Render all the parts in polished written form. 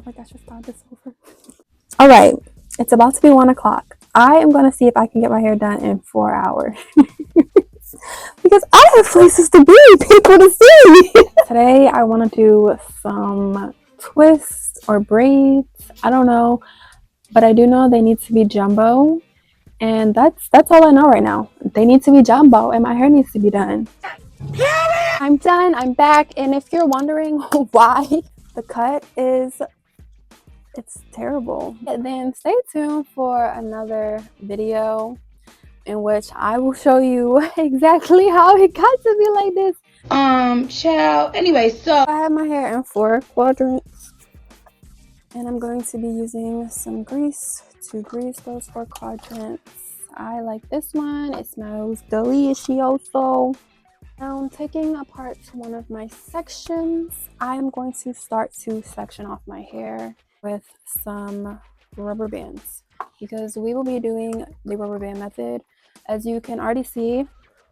Oh my gosh, I started this over. All right, it's about to be 1 o'clock. I am going to see if I can get my hair done in 4 hours. Because I have places to be, people to see. Today, I want to do some twists or braids. I don't know, but I do know they need to be jumbo. And that's all I know right now. They need to be jumbo and my hair needs to be done. I'm done. I'm back. And if you're wondering why the cut is, it's terrible, then stay tuned for another video in which I will show you exactly how it got to be like this. Child. Anyway, so I have my hair in 4 quadrants. And I'm going to be using some grease to grease those 4 quadrants. I like this one. It smells delicioso. Now, taking apart one of my sections, I am going to start to section off my hair with some rubber bands because we will be doing the rubber band method. As you can already see,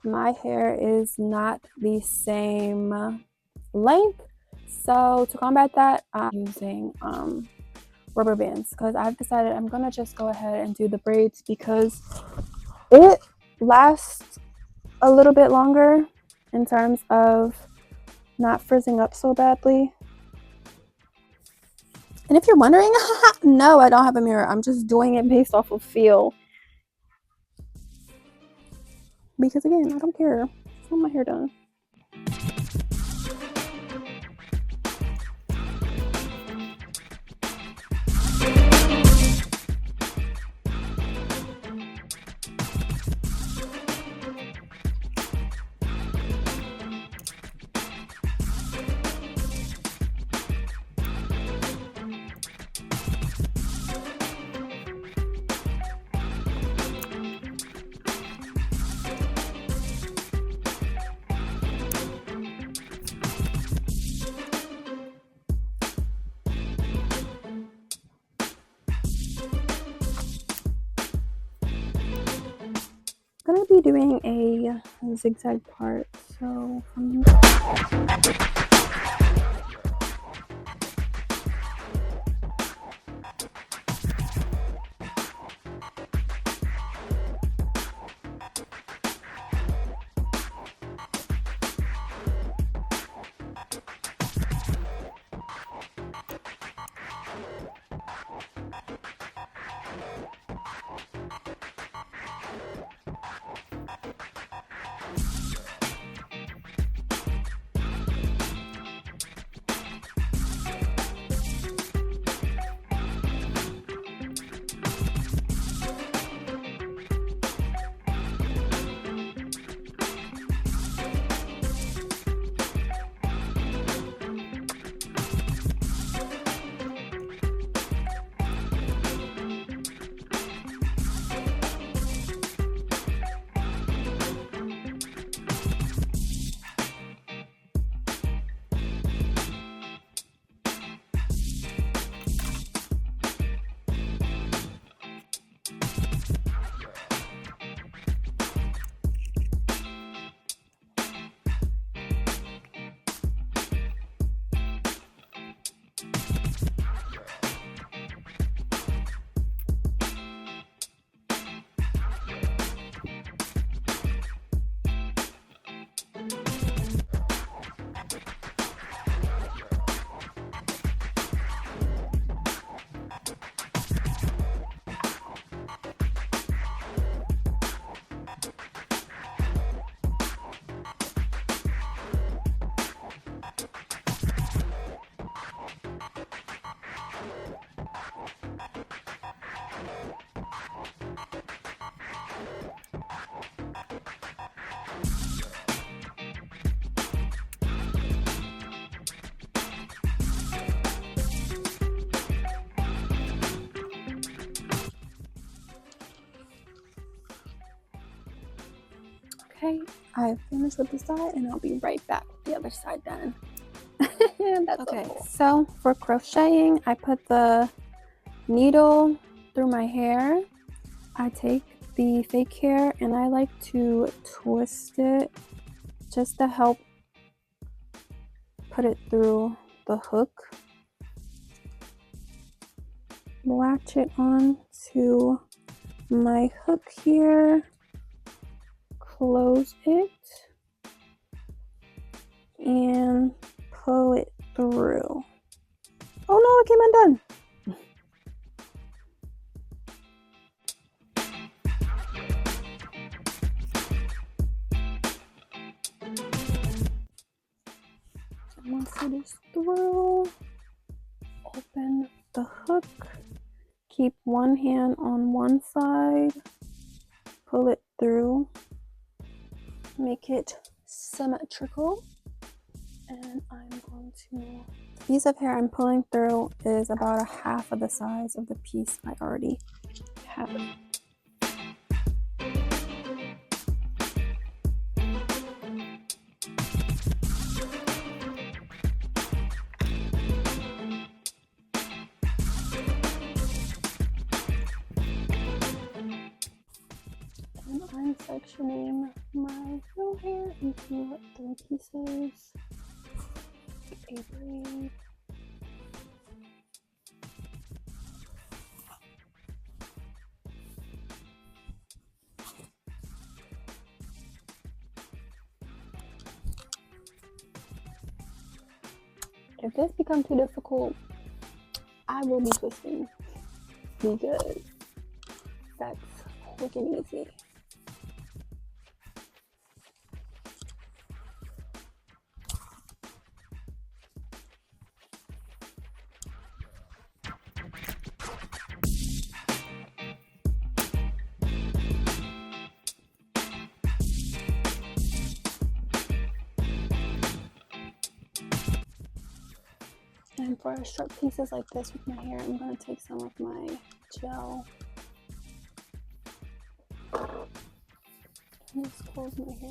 my hair is not the same length. So to combat that, I'm using rubber bands because I've decided I'm gonna just go ahead and do the braids because it lasts a little bit longer in terms of not frizzing up so badly. And if you're wondering, no, I don't have a mirror. I'm just doing it based off of feel. Because again, I don't care. I want my hair done. I'm gonna be doing a zigzag part, so okay, I've finished with the side and I'll be right back with the other side done. That's okay. So for crocheting, I put the needle through my hair. I take the fake hair and I like to twist it just to help put it through the hook. latch it on to my hook here, close it, and pull it through. Oh no, it came undone. Once it is through, open the hook, keep one hand on one side, pull it through, make it symmetrical, and I'm going to, the piece of hair I'm pulling through is about a half of the size of the piece I already have. And I'm sectioning my real hair into 3 pieces, a braid, if this becomes too difficult, I will be twisting because that's quick and easy. And for short pieces like this with my hair, I'm going to take some of my gel and just close my hair.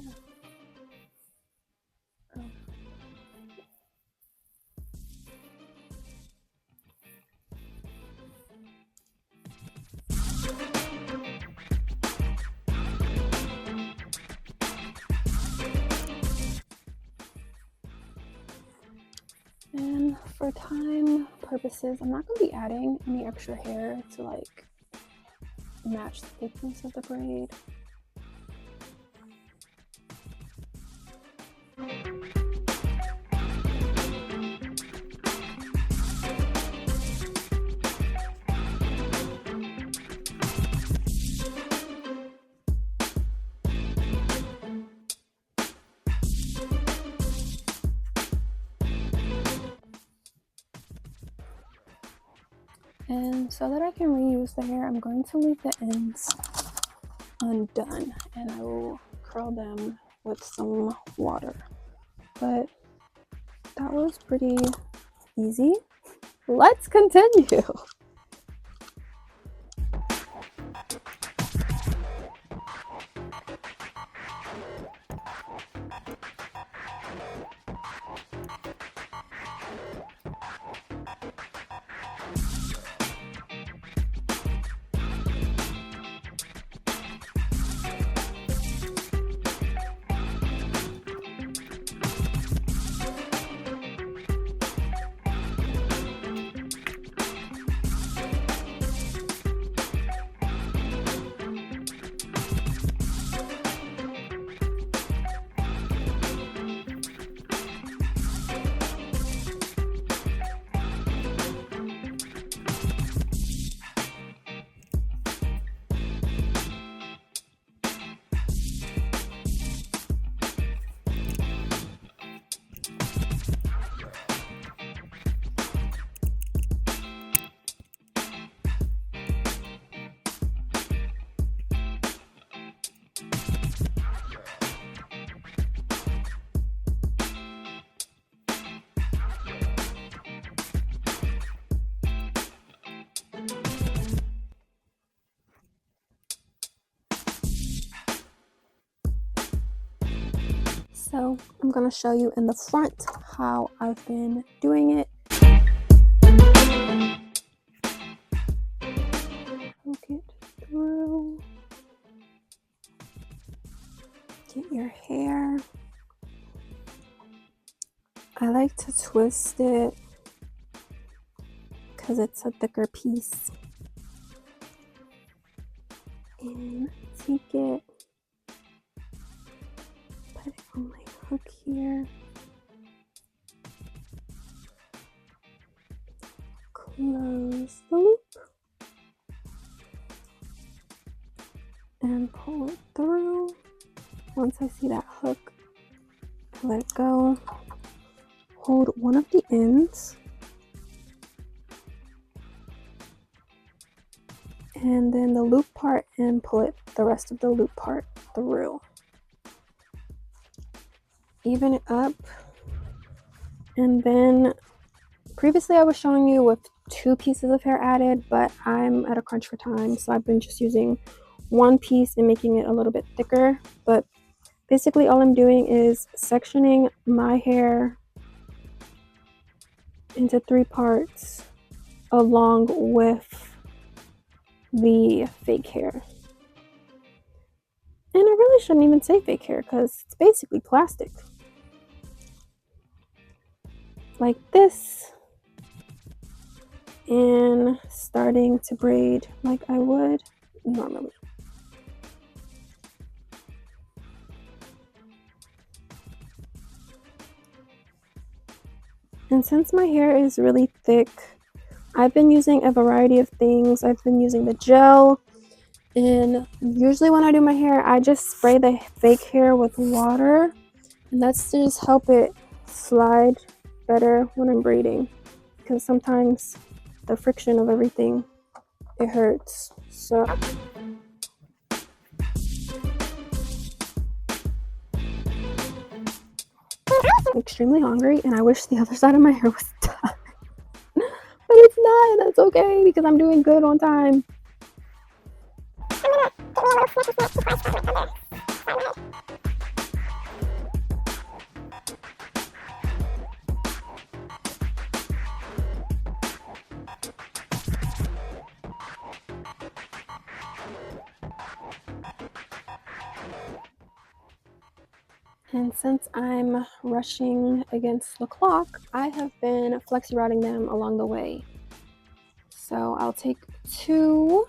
And for time purposes, I'm not going to be adding any extra hair to like match the thickness of the braid. And so that I can reuse the hair, I'm going to leave the ends undone and I will curl them with some water. But that was pretty easy. Let's continue. So I'm going to show you in the front how I've been doing it. Poke it through. Get your hair. I like to twist it because it's a thicker piece. and take it, put it on my hook here, close the loop, and pull it through. Once I see that hook, let it go. Hold one of the ends, and then the loop part, and pull it the rest of the loop part through. Even it up, and then previously I was showing you with 2 pieces of hair added, but I'm at a crunch for time, so I've been just using 1 piece and making it a little bit thicker. But basically all I'm doing is sectioning my hair into 3 parts along with the fake hair. And I really shouldn't even say fake hair because it's basically plastic. Like this. And starting to braid like I would normally. And since my hair is really thick, I've been using a variety of things. I've been using the gel, and usually when I do my hair, I just spray the fake hair with water, and that's to just help it slide better when I'm braiding, because sometimes the friction of everything, it hurts. So I'm extremely hungry, and I wish the other side of my hair was done. But it's not. That's okay because I'm doing good on time. And since I'm rushing against the clock, I have been flexi rodding them along the way. So I'll take 2.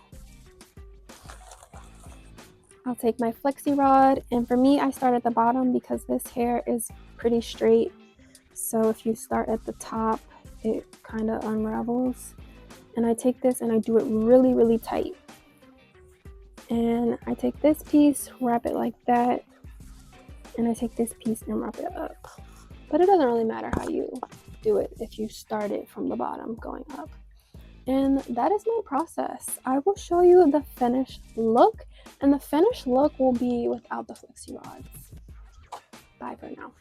I'll take my flexi rod, and for me, I start at the bottom because this hair is pretty straight. So if you start at the top, it kind of unravels. And I take this and I do it really, really tight. And I take this piece, wrap it like that, and I take this piece and wrap it up. But it doesn't really matter how you do it if you start it from the bottom going up. And that is my process. I will show you the finished look, and the finished look will be without the flexi rods. Bye for now.